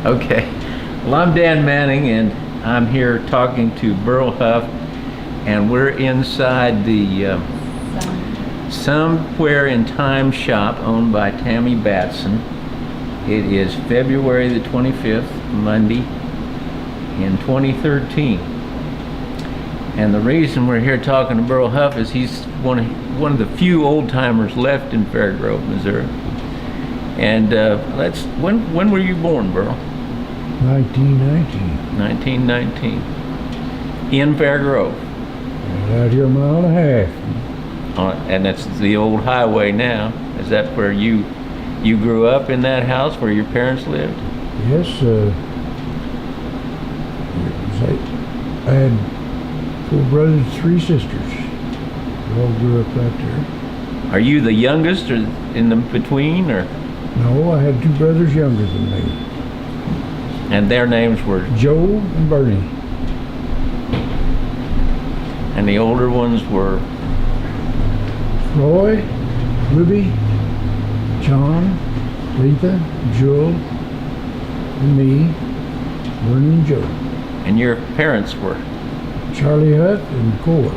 Okay. Well, I'm Dan Manning, and I'm here talking to BurlHuff, and we're inside the Somewhere in Time shop owned by Tammy Batson. It is February the 25th, Monday, in 2013. And the reason we're here talking to BurlHuff is he's one of the few old-timers left in Fairgrove, Missouri. And when were you born, Burl? 1919. 1919. In Fairgrove. Out here a mile and a half. And that's the old highway now. Is that where you grew up, in that house where your parents lived? Yes, I had 4 brothers and 3 sisters. We all grew up right there. Are you the youngest, or in the between, or? No, I had 2 brothers younger than me. And their names were? Joe and Bernie. And the older ones were? Roy, Ruby, John, Letha, Jewel, and me, Bernie and Joe. And your parents were? Charlie Hutt and Cora.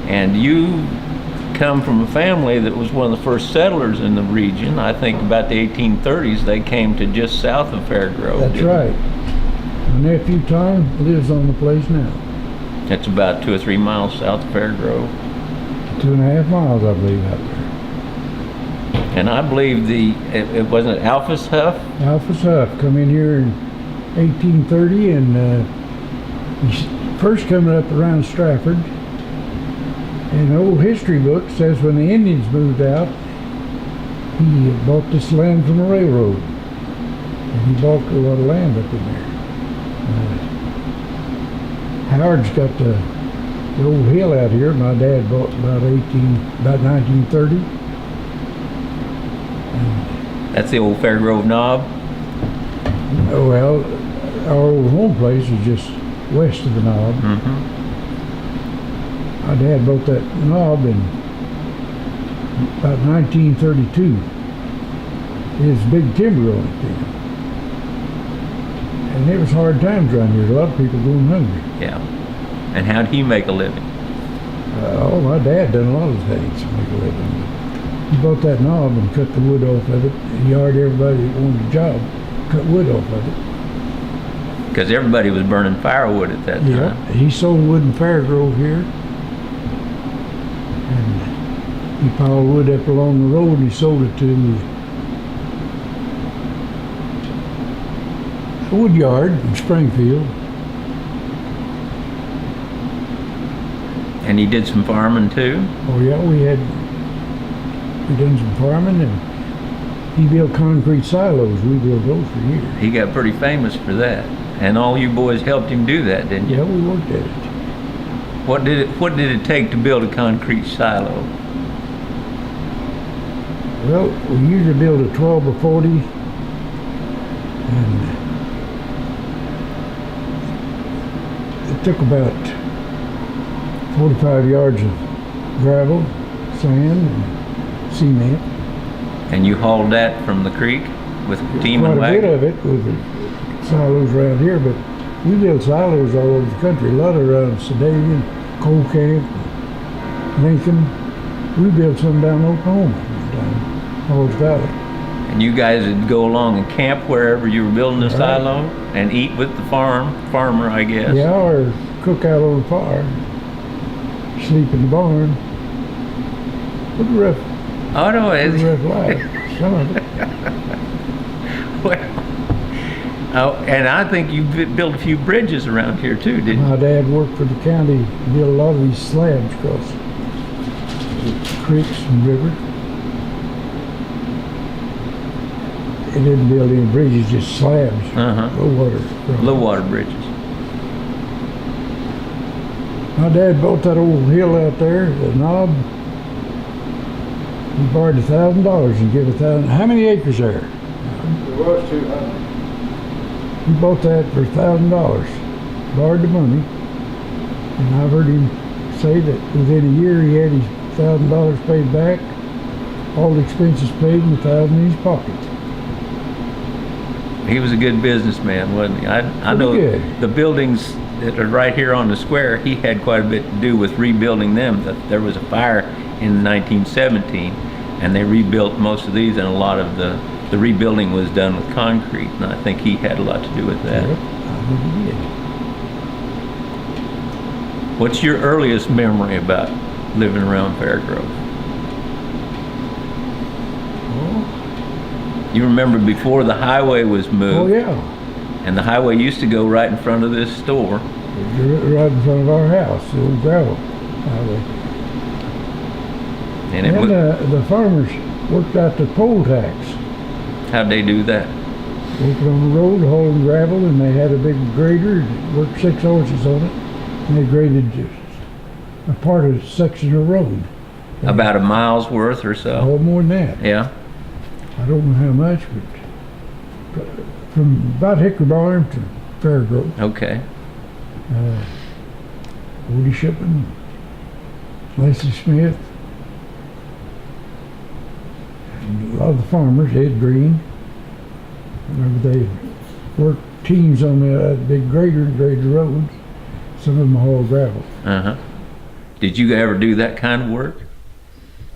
And you come from a family that was one of the first settlers in the region. I think about the 1830s they came to just south of Fairgrove. That's right. My nephew Tom lives on the place now. It's about 2 or 3 miles south of Fairgrove. 2.5 miles, I believe, out there. And I believe it wasn't Alphas Huff? Alphas Huff come in here in 1830, and he first coming up around Stratford. And an old history book says when the Indians moved out, he bought this land from the railroad. And he bought a lot of land up in there. Howard's got the old hill out here. My dad bought about 1930. That's the old Fairgrove Knob? Oh, well, our old home place is just west of the knob. Mm-hmm. My dad bought that knob in about 1932. It was big timber on it then. And it was hard times around here. A lot of people going hungry. Yeah. And how'd he make a living? My dad done a lot of things to make a living. He bought that knob and cut the wood off of it. He hired everybody that wanted a job, cut wood off of it. Because everybody was burning firewood at that time. Yeah. He sold wood in Fairgrove here. And he piled wood up along the road and he sold it to a wood yard in Springfield. And he did some farming too? Oh yeah, we done some farming, and he built concrete silos. We built those for years. He got pretty famous for that. And all you boys helped him do that, didn't you? Yeah, we worked at it. What did it take to build a concrete silo? Well, we usually build a 12 by 40, and it took about 45 yards of gravel, sand, and cement. And you hauled that from the creek with team and wagon? Quite a bit of it with the silos around here, but we built silos all over the country. A lot around Sedalia, Coal Camp, Lincoln. We built some down in Oklahoma, down Halls Valley. And you guys would go along and camp wherever you were building the silo and eat with the farmer, I guess. Yeah, or cook out on the fire, sleep in the barn. Pretty rough. Oh no, it's rough life. Some of it. Well, and I think you built a few bridges around here too, didn't you? My dad worked for the county, built a lot of these slabs across the creeks and rivers. He didn't build any bridges, just slabs. Low water bridges. My dad bought that old hill out there, the knob. He borrowed $1,000 and gave $1,000. How many acres there? There was 200. He bought that for $1,000. Borrowed the money. And I've heard him say that within a year he had his $1,000 paid back, all the expenses paid, and $1,000 in his pocket. He was a good businessman, wasn't he? I know good. the buildings that are right here on the square, he had quite a bit to do with rebuilding them. There was a fire in 1917, and they rebuilt most of these, and a lot of the rebuilding was done with concrete, and I think he had a lot to do with that. Yep, I think he did. What's your earliest memory about living around Fairgrove? Oh, You remember before the highway was moved, oh yeah. and the highway used to go right in front of this store. Right in front of our house, the old gravel highway. And And the farmers worked out the poll tax. how'd they do that? Working on the road, hauling gravel, and they had a big grader, worked 6 horses on it, and they graded a part of a section of road. About a mile's worth or so? Oh, more than that. Yeah. I don't know how much, but from about Hickory Barn to Fairgrove, Okay. Woody Shippen, Leslie Smith, and a lot of the farmers, Ed Green. Remember they worked teams on that big grader and graded roads. Some of them hauled gravel. Uh-huh. Did you ever do that kind of work?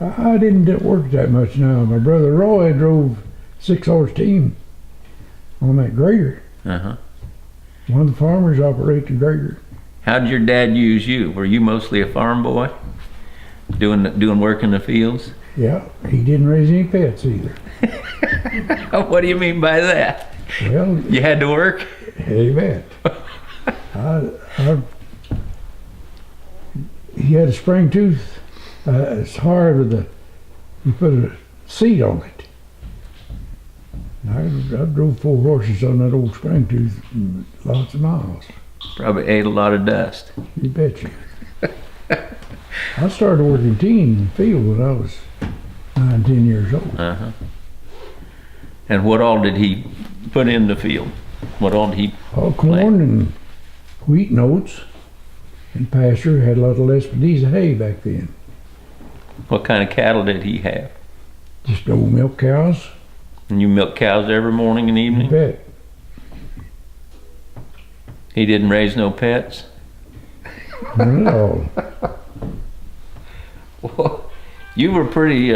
I didn't work that much now. My brother Roy drove 6-horse team on that grader. Uh-huh. One of the farmers operated the grader. How'd your dad use you? Were you mostly a farm boy? Doing work in the fields? Yeah, he didn't raise any pets either. What do you mean by that? Well, You had to work? hey, bet. He had a spring tooth. It's hard with you put a seat on it. I drove 4 horses on that old spring tooth lots of miles. Probably ate a lot of dust. You betcha. I started working teen in the field when I was 9, 10 years old. Uh-huh. And what all did he put in the field? What all did he All corn and wheat and oats and pasture. Had a lot of Lespedeza hay back then. What kind of cattle did he have? Just old milk cows. And you milk cows every morning and You evening? bet. He didn't raise no pets? Not at all. Well, you were pretty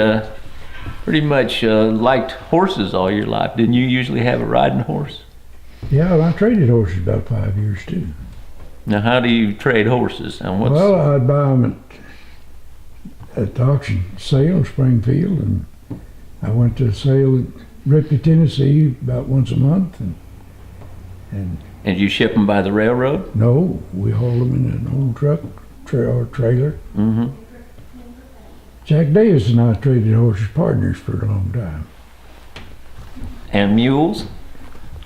much liked horses all your life. Didn't you usually have a riding horse? Yeah, well, I traded horses about 5 years too. Now, how do you trade horses? And what's Well, I'd buy them at the auction sale in Springfield, and I went to a sale in Ripley, Tennessee about once a month, and and you ship them by the railroad? no, we hauled them in an old truck or trailer. Mm-hmm. Jack Davis and I traded horses partners for a long time. And mules?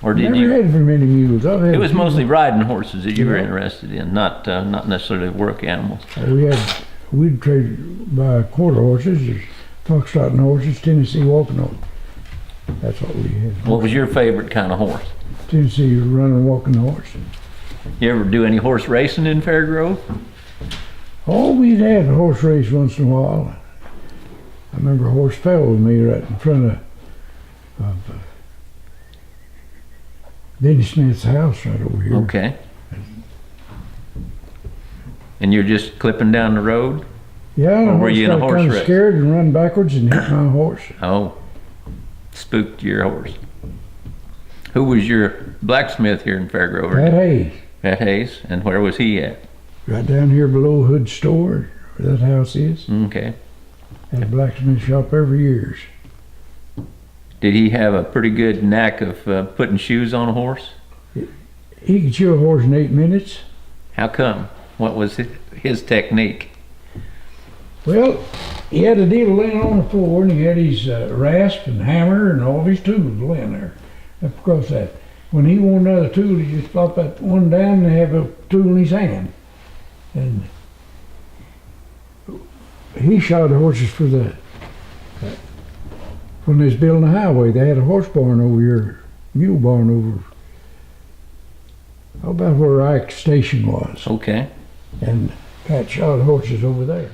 Or did Never you? had very many mules. I've had It was a few. mostly riding horses that you were Yeah. interested in, not necessarily work animals. We'd trade by quarter horses, there's foxtrotting horses, Tennessee walking horses. That's what we had. What was your favorite kind of horse? Tennessee running walking horse. You ever do any horse racing in Fairgrove? Oh, we'd had a horse race once in a while. I remember a horse fell with me right in front of Denny Smith's house right over here. Okay. And you're just clipping down the road? Yeah, Or and were you in a got horse kinda race? scared and run backwards and hit my horse. Oh, spooked your horse. Who was your blacksmith here in Fairgrove? Pat Hayes, At Hayes. And where was he at? right down here below Hood Store, where that house is. Okay. Had a blacksmith shop every years. Did he have a pretty good knack of putting shoes on a horse? He could shoe a horse in 8 minutes. How come? What was his technique? Well, he had a deal laying on the floor, and he had his rasp and hammer and all of his tools laying there up across that. When he wanted another tool, he just flop that one down and have a tool in his hand. And he shot the horses for when they was building the highway. They had a horse barn over here, mule barn over about where Ike's station was. Okay. And Pat shot horses over there.